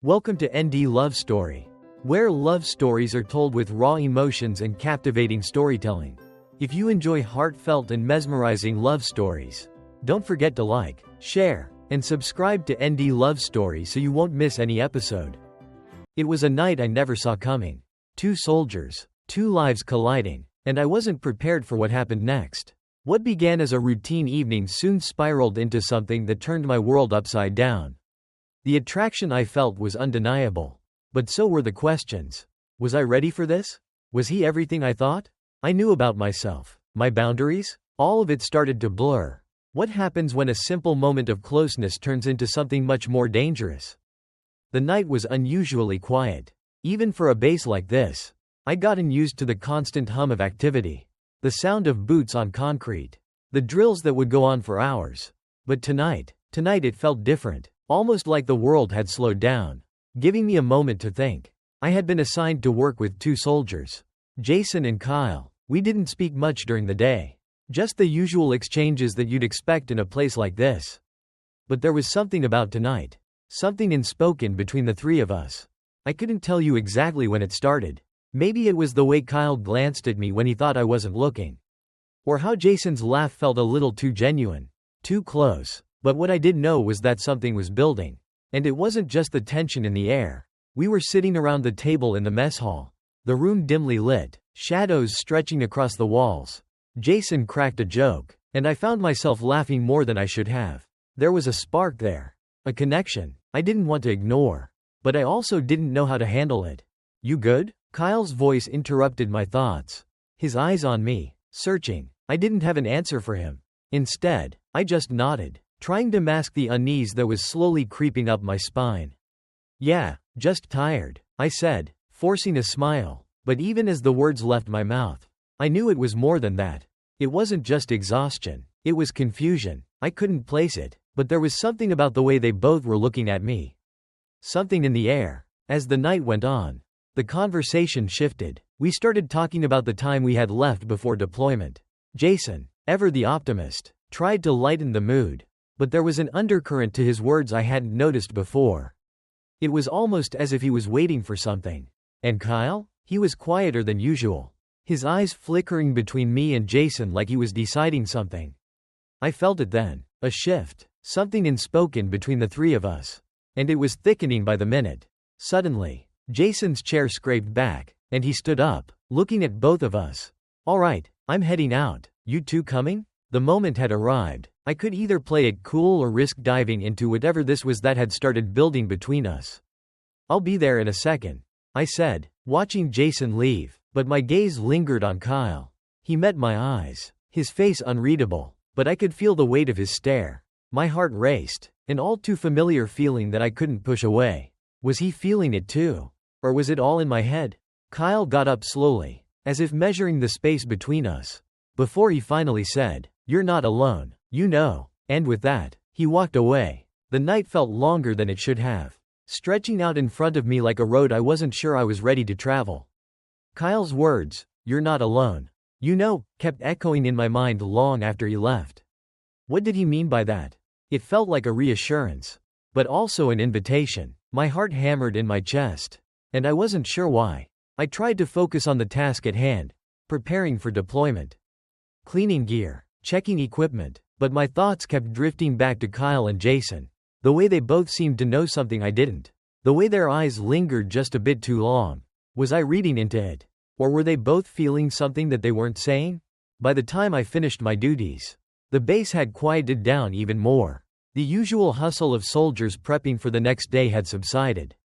Welcome to ND Love Story, where love stories are told with raw emotions and captivating storytelling. If you enjoy heartfelt and mesmerizing love stories, don't forget to like, share, and subscribe to ND Love Story so you won't miss any episode. It was a night I never saw coming. Two soldiers, two lives colliding, and I wasn't prepared for what happened next. What began as a routine evening soon spiraled into something that turned my world upside down. The attraction I felt was undeniable. But so were the questions. Was I ready for this? Was he everything I thought? I knew about myself, my boundaries. All of it started to blur. What happens when a simple moment of closeness turns into something much more dangerous? The night was unusually quiet. Even for a base like this, I'd gotten used to the constant hum of activity. The sound of boots on concrete. The drills that would go on for hours. But tonight it felt different. Almost like the world had slowed down, giving me a moment to think. I had been assigned to work with two soldiers, Jason and Kyle. We didn't speak much during the day. Just the usual exchanges that you'd expect in a place like this. But there was something about tonight. Something unspoken between the three of us. I couldn't tell you exactly when it started. Maybe it was the way Kyle glanced at me when he thought I wasn't looking. Or how Jason's laugh felt a little too genuine. Too close. But what I did know was that something was building. And it wasn't just the tension in the air. We were sitting around the table in the mess hall. The room dimly lit, shadows stretching across the walls. Jason cracked a joke, and I found myself laughing more than I should have. There was a spark there. A connection I didn't want to ignore. But I also didn't know how to handle it. You good? Kyle's voice interrupted my thoughts. His eyes on me, searching. I didn't have an answer for him. Instead, I just nodded, trying to mask the unease that was slowly creeping up my spine. Yeah, just tired, I said, forcing a smile. But even as the words left my mouth, I knew it was more than that. It wasn't just exhaustion. It was confusion. I couldn't place it, but there was something about the way they both were looking at me. Something in the air. As the night went on, the conversation shifted. We started talking about the time we had left before deployment. Jason, ever the optimist, tried to lighten the mood. But there was an undercurrent to his words I hadn't noticed before. It was almost as if he was waiting for something. And Kyle? He was quieter than usual. His eyes flickering between me and Jason like he was deciding something. I felt it then. A shift. Something unspoken between the three of us. And it was thickening by the minute. Suddenly, Jason's chair scraped back, and he stood up, looking at both of us. All right, I'm heading out. You two coming? The moment had arrived. I could either play it cool or risk diving into whatever this was that had started building between us. I'll be there in a second, I said, watching Jason leave, but my gaze lingered on Kyle. He met my eyes, his face unreadable, but I could feel the weight of his stare. My heart raced, an all too familiar feeling that I couldn't push away. Was he feeling it too? Or was it all in my head? Kyle got up slowly, as if measuring the space between us, before he finally said, "You're not alone, you know." And with that, he walked away. The night felt longer than it should have, stretching out in front of me like a road I wasn't sure I was ready to travel. Kyle's words, "You're not alone, you know," kept echoing in my mind long after he left. What did he mean by that? It felt like a reassurance, but also an invitation. My heart hammered in my chest, and I wasn't sure why. I tried to focus on the task at hand, preparing for deployment. Cleaning gear, checking equipment, but my thoughts kept drifting back to Kyle and Jason. The way they both seemed to know something I didn't. The way their eyes lingered just a bit too long. Was I reading into it? Or were they both feeling something that they weren't saying? By the time I finished my duties, the base had quieted down even more. The usual hustle of soldiers prepping for the next day had subsided,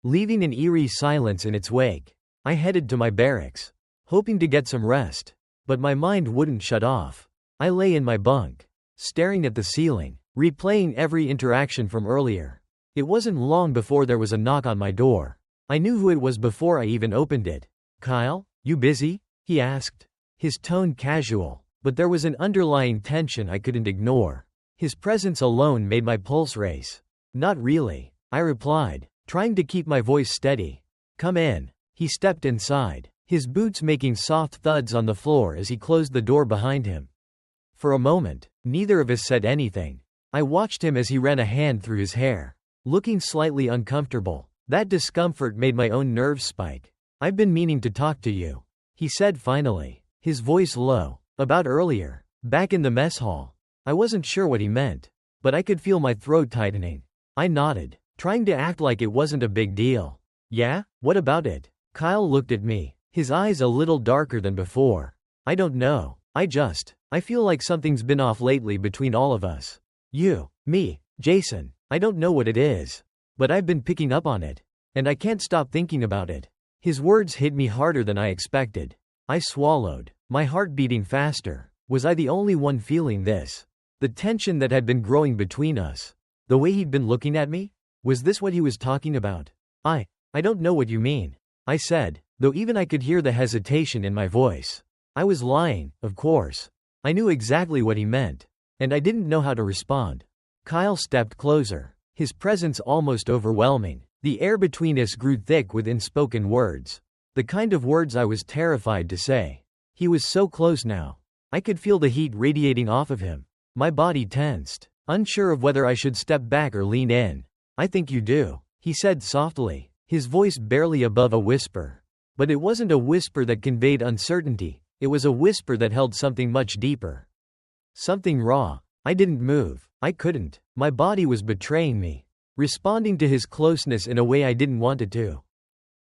leaving an eerie silence in its wake. I headed to my barracks, hoping to get some rest. But my mind wouldn't shut off. I lay in my bunk, staring at the ceiling, replaying every interaction from earlier. It wasn't long before there was a knock on my door. I knew who it was before I even opened it. "Kyle, you busy?" he asked. His tone casual, but there was an underlying tension I couldn't ignore. His presence alone made my pulse race. "Not really," I replied, trying to keep my voice steady. "Come in." He stepped inside, his boots making soft thuds on the floor as he closed the door behind him. For a moment, neither of us said anything. I watched him as he ran a hand through his hair, looking slightly uncomfortable. That discomfort made my own nerves spike. "I've been meaning to talk to you," he said finally, his voice low. "About earlier, back in the mess hall." I wasn't sure what he meant, but I could feel my throat tightening. I nodded, trying to act like it wasn't a big deal. "Yeah? What about it?" Kyle looked at me, his eyes a little darker than before. "I don't know. I feel like something's been off lately between all of us. You, me, Jason. I don't know what it is, but I've been picking up on it, and I can't stop thinking about it." His words hit me harder than I expected. I swallowed, my heart beating faster. Was I the only one feeling this? The tension that had been growing between us. The way he'd been looking at me? Was this what he was talking about? I don't know what you mean," I said, though even I could hear the hesitation in my voice. I was lying, of course. I knew exactly what he meant, and I didn't know how to respond. Kyle stepped closer, his presence almost overwhelming. The air between us grew thick with unspoken words. The kind of words I was terrified to say. He was so close now. I could feel the heat radiating off of him. My body tensed, unsure of whether I should step back or lean in. "I think you do," he said softly, his voice barely above a whisper. But it wasn't a whisper that conveyed uncertainty, it was a whisper that held something much deeper. Something raw. I didn't move. I couldn't. My body was betraying me, responding to his closeness in a way I didn't want it to.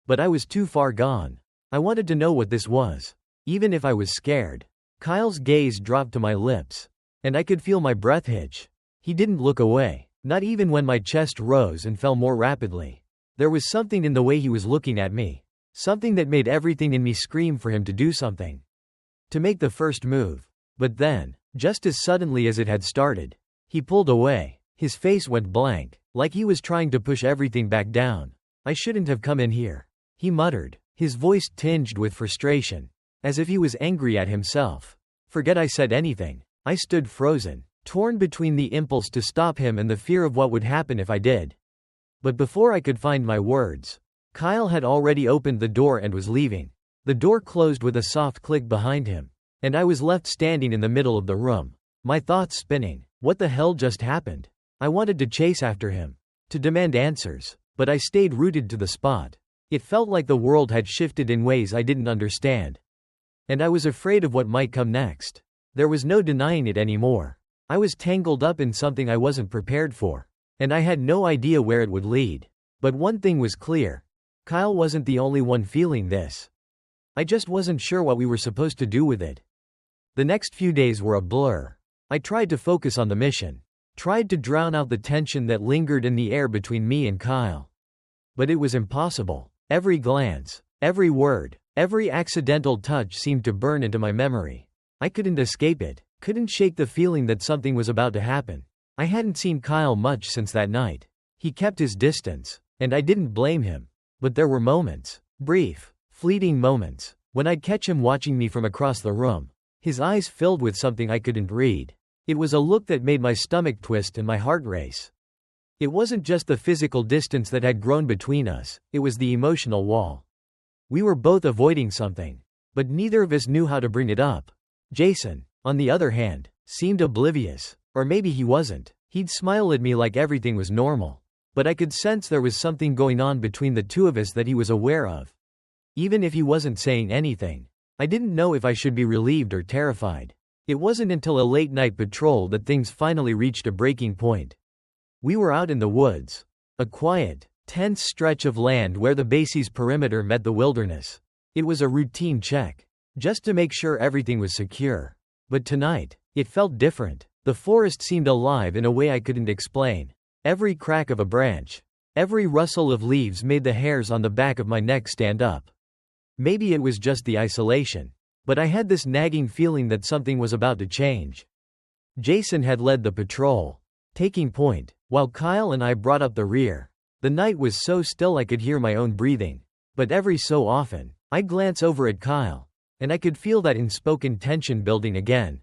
But I was too far gone. I wanted to know what this was, even if I was scared. Kyle's gaze dropped to my lips, and I could feel my breath hitch. He didn't look away, not even when my chest rose and fell more rapidly. There was something in the way he was looking at me, something that made everything in me scream for him to do something, to make the first move. But then, just as suddenly as it had started, he pulled away. His face went blank, like he was trying to push everything back down. "I shouldn't have come in here," he muttered, his voice tinged with frustration, as if he was angry at himself. Forget I said anything. I stood frozen, torn between the impulse to stop him and the fear of what would happen if I did. But before I could find my words, Kyle had already opened the door and was leaving. The door closed with a soft click behind him, and I was left standing in the middle of the room, my thoughts spinning. What the hell just happened? I wanted to chase after him, to demand answers, but I stayed rooted to the spot. It felt like the world had shifted in ways I didn't understand, and I was afraid of what might come next. There was no denying it anymore. I was tangled up in something I wasn't prepared for, and I had no idea where it would lead. But one thing was clear. Kyle wasn't the only one feeling this. I just wasn't sure what we were supposed to do with it. The next few days were a blur. I tried to focus on the mission, tried to drown out the tension that lingered in the air between me and Kyle. But it was impossible. Every glance, every word, every accidental touch seemed to burn into my memory. I couldn't escape it, couldn't shake the feeling that something was about to happen. I hadn't seen Kyle much since that night. He kept his distance, and I didn't blame him. But there were moments, brief, fleeting moments, when I'd catch him watching me from across the room, his eyes filled with something I couldn't read. It was a look that made my stomach twist and my heart race. It wasn't just the physical distance that had grown between us, it was the emotional wall. We were both avoiding something, but neither of us knew how to bring it up. Jason, on the other hand, seemed oblivious, or maybe he wasn't. He'd smile at me like everything was normal, but I could sense there was something going on between the two of us that he was aware of. Even if he wasn't saying anything, I didn't know if I should be relieved or terrified. It wasn't until a late-night patrol that things finally reached a breaking point. We were out in the woods, a quiet, tense stretch of land where the base's perimeter met the wilderness. It was a routine check, just to make sure everything was secure. But tonight, it felt different. The forest seemed alive in a way I couldn't explain. Every crack of a branch, every rustle of leaves made the hairs on the back of my neck stand up. Maybe it was just the isolation, but I had this nagging feeling that something was about to change. Jason had led the patrol, taking point, while Kyle and I brought up the rear. The night was so still I could hear my own breathing, but every so often, I'd glance over at Kyle, and I could feel that unspoken tension building again.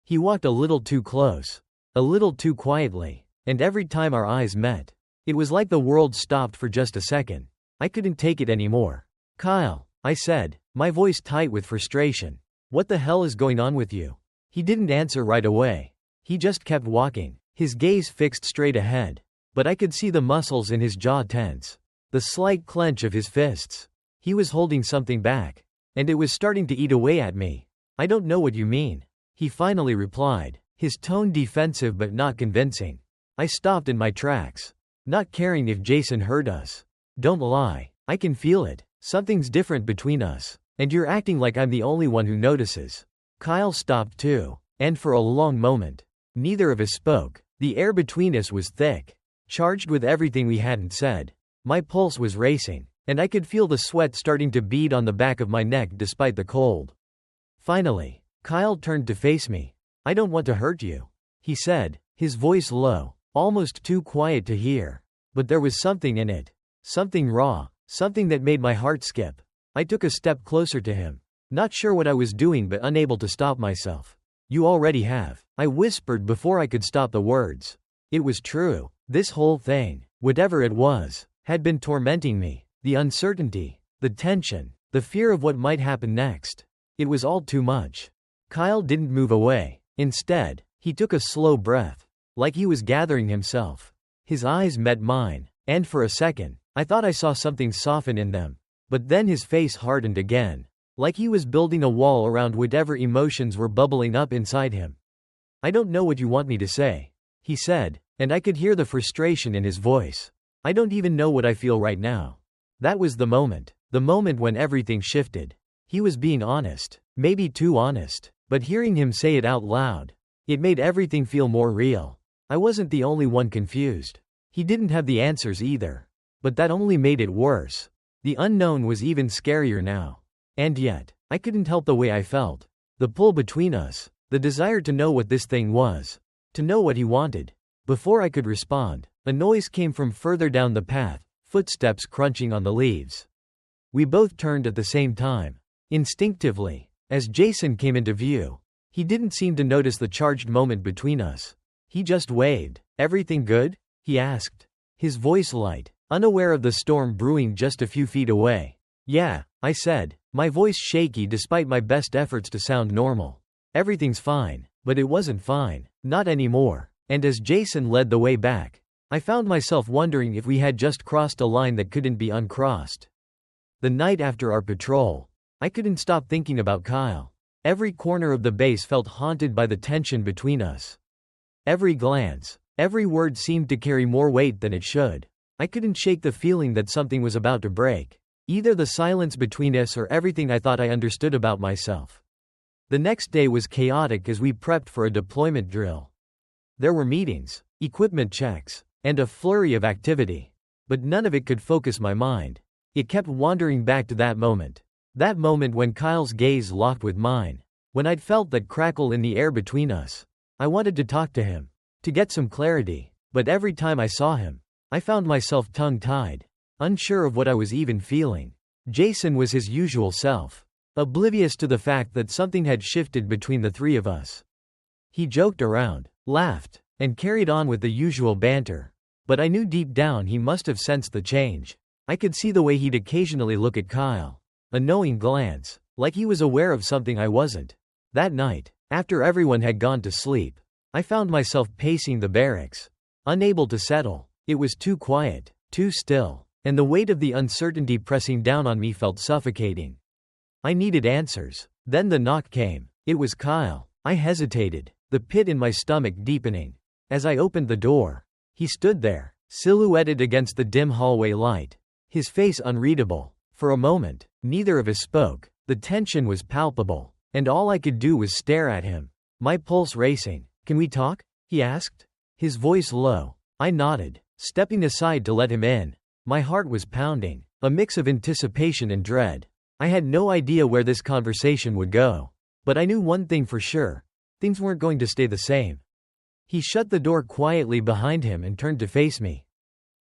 He walked a little too close, a little too quietly, and every time our eyes met, it was like the world stopped for just a second. I couldn't take it anymore. "Kyle," I said, my voice tight with frustration. "What the hell is going on with you?" He didn't answer right away. He just kept walking, his gaze fixed straight ahead, but I could see the muscles in his jaw tense. the slight clench of his fists. He was holding something back, and it was starting to eat away at me. I don't know what you mean, he finally replied, his tone defensive but not convincing. I stopped in my tracks, not caring if Jason heard us. Don't lie, I can feel it. Something's different between us, and you're acting like I'm the only one who notices. Kyle stopped too, and for a long moment, neither of us spoke. The air between us was thick, charged with everything we hadn't said. My pulse was racing, and I could feel the sweat starting to bead on the back of my neck despite the cold. Finally, Kyle turned to face me. I don't want to hurt you, he said, his voice low, almost too quiet to hear. But there was something in it. Something raw, something that made my heart skip. I took a step closer to him, not sure what I was doing but unable to stop myself. You already have, I whispered before I could stop the words. It was true. This whole thing, whatever it was, had been tormenting me. The uncertainty, the tension, the fear of what might happen next. It was all too much. Kyle didn't move away. Instead, he took a slow breath, like he was gathering himself. His eyes met mine, and for a second, I thought I saw something soften in them. But then his face hardened again, like he was building a wall around whatever emotions were bubbling up inside him. I don't know what you want me to say, he said, and I could hear the frustration in his voice. I don't even know what I feel right now. That was the moment when everything shifted. He was being honest, maybe too honest, but hearing him say it out loud, it made everything feel more real. I wasn't the only one confused. He didn't have the answers either. But that only made it worse. The unknown was even scarier now. And yet, I couldn't help the way I felt. The pull between us, the desire to know what this thing was, to know what he wanted. Before I could respond, a noise came from further down the path, footsteps crunching on the leaves. We both turned at the same time, instinctively, as Jason came into view. He didn't seem to notice the charged moment between us. He just waved. Everything good? He asked, his voice light, unaware of the storm brewing just a few feet away. Yeah, I said, my voice shaky despite my best efforts to sound normal. Everything's fine, but it wasn't fine, not anymore. And as Jason led the way back, I found myself wondering if we had just crossed a line that couldn't be uncrossed. The night after our patrol, I couldn't stop thinking about Kyle. Every corner of the base felt haunted by the tension between us. Every glance, every word seemed to carry more weight than it should. I couldn't shake the feeling that something was about to break. Either the silence between us or everything I thought I understood about myself. The next day was chaotic as we prepped for a deployment drill. There were meetings, equipment checks, and a flurry of activity. But none of it could focus my mind. It kept wandering back to that moment. That moment when Kyle's gaze locked with mine. When I'd felt that crackle in the air between us. I wanted to talk to him, to get some clarity, but every time I saw him, I found myself tongue-tied, unsure of what I was even feeling. Jason was his usual self, oblivious to the fact that something had shifted between the three of us. He joked around, laughed, and carried on with the usual banter. But I knew deep down he must have sensed the change. I could see the way he'd occasionally look at Kyle, a knowing glance, like he was aware of something I wasn't. That night, after everyone had gone to sleep, I found myself pacing the barracks, unable to settle. It was too quiet, too still, and the weight of the uncertainty pressing down on me felt suffocating. I needed answers. Then the knock came. It was Kyle. I hesitated, the pit in my stomach deepening. As I opened the door, he stood there, silhouetted against the dim hallway light, his face unreadable. For a moment, neither of us spoke. The tension was palpable, and all I could do was stare at him, my pulse racing. Can we talk? He asked, his voice low. I nodded, stepping aside to let him in. My heart was pounding, a mix of anticipation and dread. I had no idea where this conversation would go. But I knew one thing for sure. Things weren't going to stay the same. He shut the door quietly behind him and turned to face me.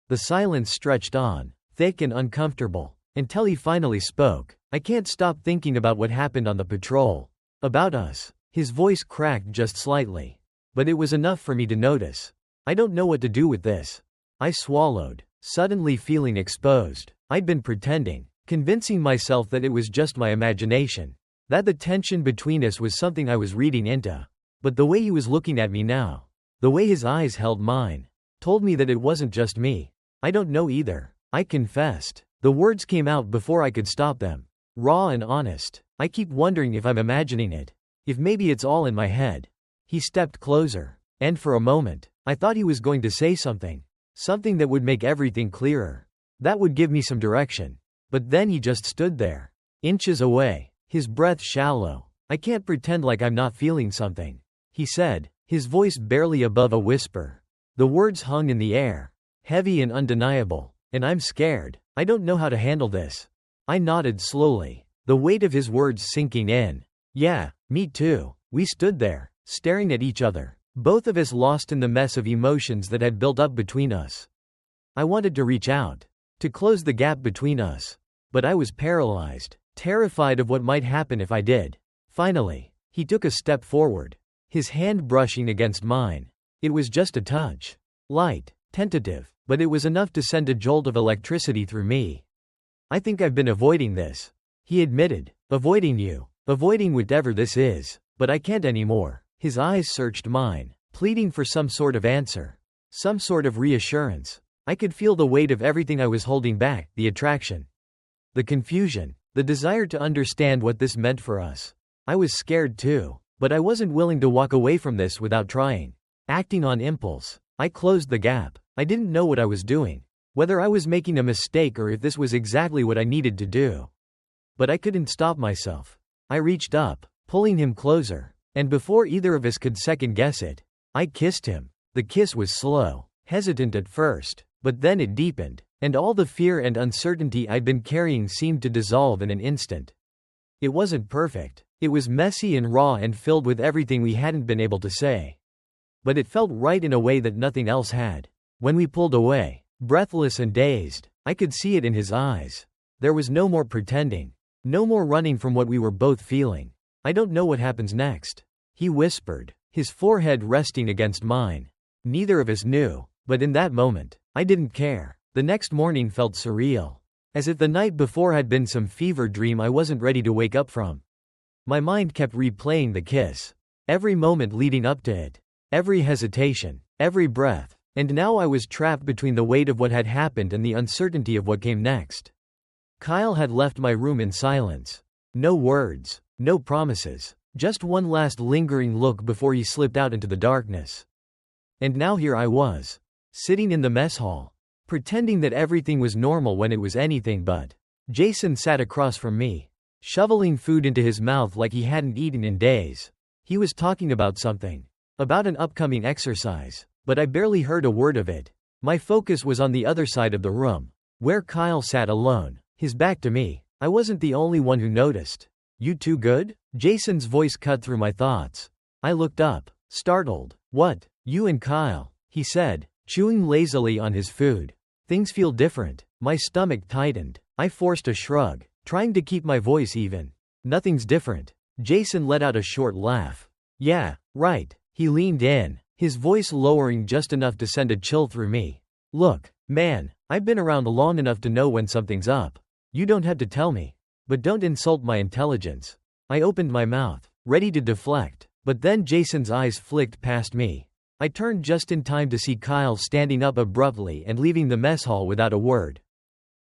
The silence stretched on, thick and uncomfortable, until he finally spoke. I can't stop thinking about what happened on the patrol. About us. His voice cracked just slightly. But it was enough for me to notice. I don't know what to do with this. I swallowed, suddenly feeling exposed. I'd been pretending, convincing myself that it was just my imagination, that the tension between us was something I was reading into. But the way he was looking at me now, the way his eyes held mine, told me that it wasn't just me. I don't know either. I confessed. The words came out before I could stop them. Raw and honest. I keep wondering if I'm imagining it. If maybe it's all in my head. He stepped closer. And for a moment, I thought he was going to say something. Something that would make everything clearer. That would give me some direction. But then he just stood there. Inches away. His breath shallow. I can't pretend like I'm not feeling something. He said, his voice barely above a whisper. The words hung in the air. Heavy and undeniable. And I'm scared. I don't know how to handle this. I nodded slowly. The weight of his words sinking in. Yeah, me too. We stood there, staring at each other. Both of us lost in the mess of emotions that had built up between us. I wanted to reach out. To close the gap between us. But I was paralyzed. Terrified of what might happen if I did. Finally, he took a step forward. His hand brushing against mine. It was just a touch. Light, tentative, but it was enough to send a jolt of electricity through me. I think I've been avoiding this. He admitted. Avoiding you. Avoiding whatever this is. But I can't anymore. His eyes searched mine, pleading for some sort of answer. Some sort of reassurance. I could feel the weight of everything I was holding back, the attraction. The confusion. The desire to understand what this meant for us. I was scared too, but I wasn't willing to walk away from this without trying. Acting on impulse. I closed the gap. I didn't know what I was doing. Whether I was making a mistake or if this was exactly what I needed to do. But I couldn't stop myself. I reached up, pulling him closer. And before either of us could second guess it, I kissed him. The kiss was slow, hesitant at first, but then it deepened, and all the fear and uncertainty I'd been carrying seemed to dissolve in an instant. It wasn't perfect. It was messy and raw and filled with everything we hadn't been able to say. But it felt right in a way that nothing else had. When we pulled away, breathless and dazed, I could see it in his eyes. There was no more pretending. No more running from what we were both feeling. I don't know what happens next. He whispered, his forehead resting against mine. Neither of us knew, but in that moment, I didn't care. The next morning felt surreal. As if the night before had been some fever dream I wasn't ready to wake up from. My mind kept replaying the kiss. Every moment leading up to it. Every hesitation. Every breath. And now I was trapped between the weight of what had happened and the uncertainty of what came next. Kyle had left my room in silence. No words. No promises. Just one last lingering look before he slipped out into the darkness. And now here I was. Sitting in the mess hall. Pretending that everything was normal when it was anything but. Jason sat across from me. Shoveling food into his mouth like he hadn't eaten in days. He was talking about something. About an upcoming exercise. But I barely heard a word of it. My focus was on the other side of the room. Where Kyle sat alone. His back to me. I wasn't the only one who noticed. You too good? Jason's voice cut through my thoughts. I looked up, startled. What? You and Kyle? He said, chewing lazily on his food. Things feel different. My stomach tightened. I forced a shrug, trying to keep my voice even. Nothing's different. Jason let out a short laugh. Yeah, right. He leaned in, his voice lowering just enough to send a chill through me. Look, man, I've been around long enough to know when something's up. You don't have to tell me. But don't insult my intelligence. I opened my mouth, ready to deflect, but then Jason's eyes flicked past me. I turned just in time to see Kyle standing up abruptly and leaving the mess hall without a word.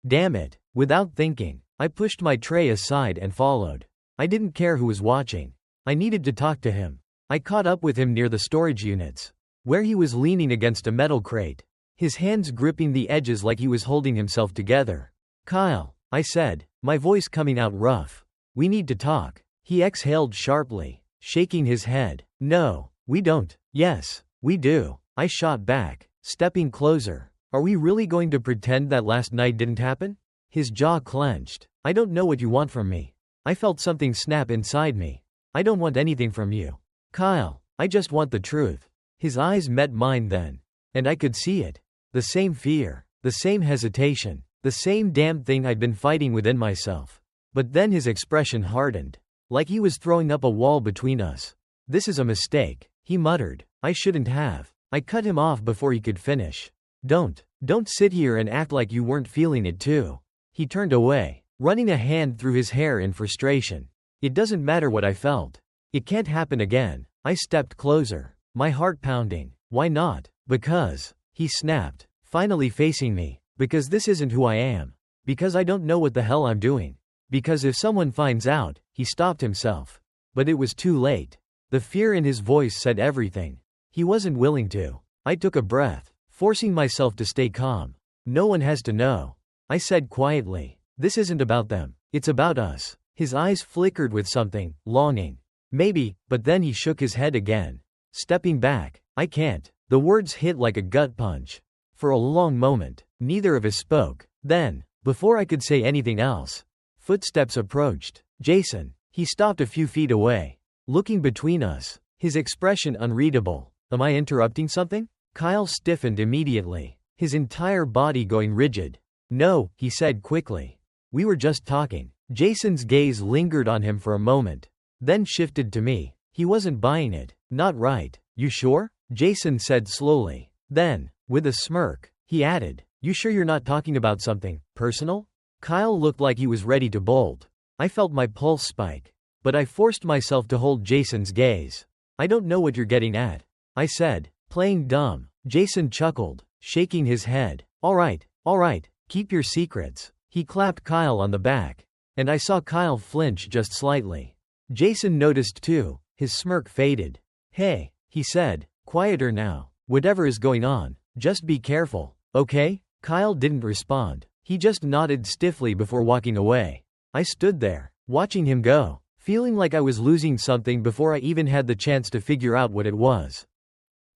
Damn it. Without thinking, I pushed my tray aside and followed. I didn't care who was watching. I needed to talk to him. I caught up with him near the storage units, where he was leaning against a metal crate, his hands gripping the edges like he was holding himself together. Kyle, I said, my voice coming out rough. We need to talk. He exhaled sharply, shaking his head. No, we don't. Yes, we do. I shot back, stepping closer. Are we really going to pretend that last night didn't happen? His jaw clenched. I don't know what you want from me. I felt something snap inside me. I don't want anything from you. Kyle, I just want the truth. His eyes met mine then. And I could see it. The same fear, the same hesitation. The same damn thing I'd been fighting within myself. But then his expression hardened. Like he was throwing up a wall between us. This is a mistake, he muttered. I shouldn't have. I cut him off before he could finish. Don't sit here and act like you weren't feeling it too. He turned away, running a hand through his hair in frustration. It doesn't matter what I felt. It can't happen again. I stepped closer, my heart pounding. Why not? Because, he snapped, finally facing me. Because this isn't who I am. Because I don't know what the hell I'm doing. Because if someone finds out, he stopped himself. But it was too late. The fear in his voice said everything. He wasn't willing to. I took a breath, forcing myself to stay calm. No one has to know. I said quietly. This isn't about them. It's about us. His eyes flickered with something, longing. Maybe, but then he shook his head again. Stepping back. I can't. The words hit like a gut punch. For a long moment, neither of us spoke. Then, before I could say anything else, footsteps approached. Jason. He stopped a few feet away, looking between us, his expression unreadable. Am I interrupting something? Kyle stiffened immediately, his entire body going rigid. No, he said quickly. We were just talking. Jason's gaze lingered on him for a moment, then shifted to me. He wasn't buying it. Not right. You sure? Jason said slowly. Then, with a smirk, he added, You sure you're not talking about something personal? Kyle looked like he was ready to bolt. I felt my pulse spike, but I forced myself to hold Jason's gaze. I don't know what you're getting at, I said, playing dumb. Jason chuckled, shaking his head. All right, keep your secrets. He clapped Kyle on the back, and I saw Kyle flinch just slightly. Jason noticed too, his smirk faded. Hey, he said, quieter now. Whatever is going on, just be careful, okay? Kyle didn't respond. He just nodded stiffly before walking away. I stood there, watching him go, feeling like I was losing something before I even had the chance to figure out what it was.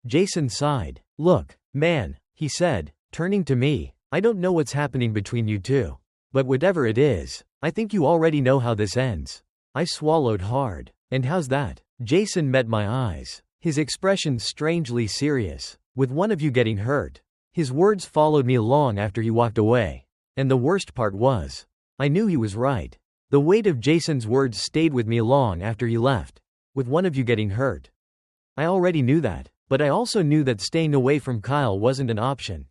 Jason sighed. Look, man, he said, turning to me, I don't know what's happening between you two. But whatever it is, I think you already know how this ends. I swallowed hard. And how's that? Jason met my eyes, his expression strangely serious. With one of you getting hurt. His words followed me long after he walked away. And the worst part was, I knew he was right. The weight of Jason's words stayed with me long after he left. With one of you getting hurt. I already knew that, but I also knew that staying away from Kyle wasn't an option.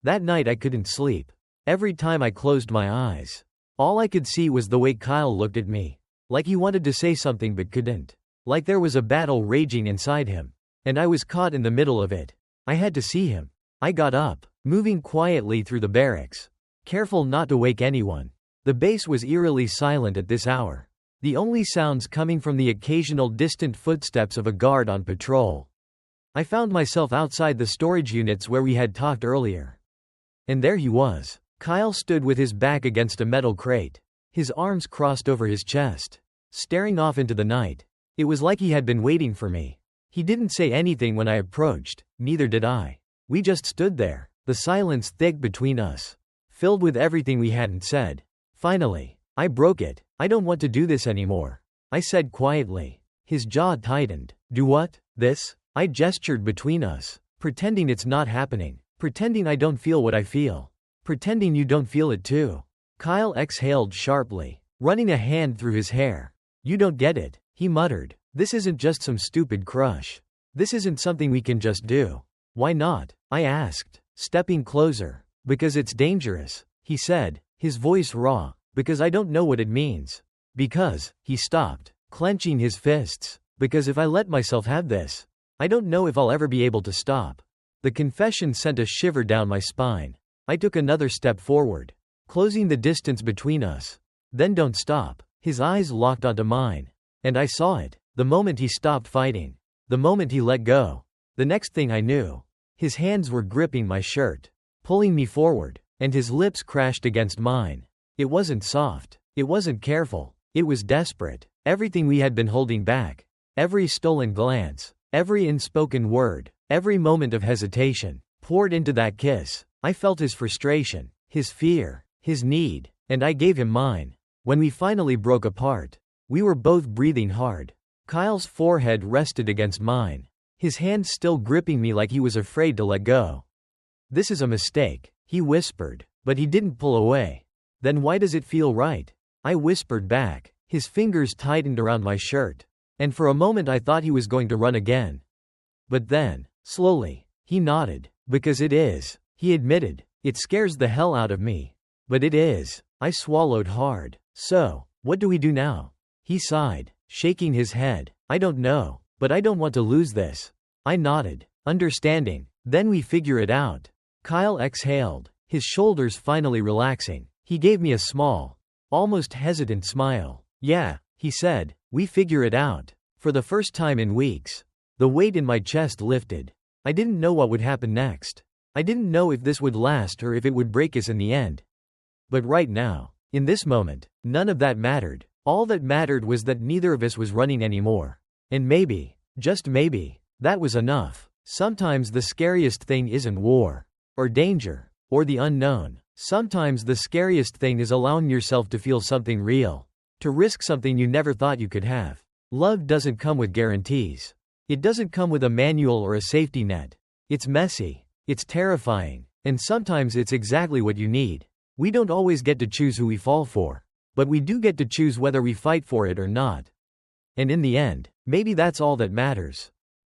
That night I couldn't sleep. Every time I closed my eyes, all I could see was the way Kyle looked at me. Like he wanted to say something but couldn't. Like there was a battle raging inside him. And I was caught in the middle of it. I had to see him. I got up, moving quietly through the barracks, careful not to wake anyone. The base was eerily silent at this hour, the only sounds coming from the occasional distant footsteps of a guard on patrol. I found myself outside the storage units where we had talked earlier. And there he was. Kyle stood with his back against a metal crate, his arms crossed over his chest, staring off into the night. It was like he had been waiting for me. He didn't say anything when I approached, neither did I. We just stood there, the silence thick between us, filled with everything we hadn't said. Finally, I broke it. I don't want to do this anymore, I said quietly. His jaw tightened. Do what? This? I gestured between us, pretending it's not happening, pretending I don't feel what I feel, pretending you don't feel it too. Kyle exhaled sharply, running a hand through his hair. You don't get it, he muttered. This isn't just some stupid crush. This isn't something we can just do. Why not? I asked, stepping closer. Because it's dangerous, he said, his voice raw. Because I don't know what it means. Because, he stopped, clenching his fists. Because if I let myself have this, I don't know if I'll ever be able to stop. The confession sent a shiver down my spine. I took another step forward, closing the distance between us. Then don't stop. His eyes locked onto mine. And I saw it. The moment he stopped fighting. The moment he let go. The next thing I knew, his hands were gripping my shirt, pulling me forward, and his lips crashed against mine. It wasn't soft. It wasn't careful. It was desperate. Everything we had been holding back. Every stolen glance. Every unspoken word. Every moment of hesitation poured into that kiss. I felt his frustration, his fear, his need, and I gave him mine. When we finally broke apart, we were both breathing hard. Kyle's forehead rested against mine, his hands still gripping me like he was afraid to let go. This is a mistake, he whispered, but he didn't pull away. Then why does it feel right? I whispered back. His fingers tightened around my shirt, and for a moment I thought he was going to run again. But then, slowly, he nodded. Because it is, he admitted. It scares the hell out of me. But it is. I swallowed hard. So, what do we do now? He sighed, shaking his head. I don't know, but I don't want to lose this. I nodded, understanding. Then we figure it out. Kyle exhaled, his shoulders finally relaxing. He gave me a small, almost hesitant smile. "Yeah," he said, "we figure it out." For the first time in weeks, the weight in my chest lifted. I didn't know what would happen next. I didn't know if this would last or if it would break us in the end. But right now, in this moment, none of that mattered. All that mattered was that neither of us was running anymore. And maybe, just maybe, that was enough. Sometimes the scariest thing isn't war, or danger, or the unknown. Sometimes the scariest thing is allowing yourself to feel something real, to risk something you never thought you could have. Love doesn't come with guarantees. It doesn't come with a manual or a safety net. It's messy, it's terrifying, and sometimes it's exactly what you need. We don't always get to choose who we fall for, but we do get to choose whether we fight for it or not. And in the end, maybe that's all that matters.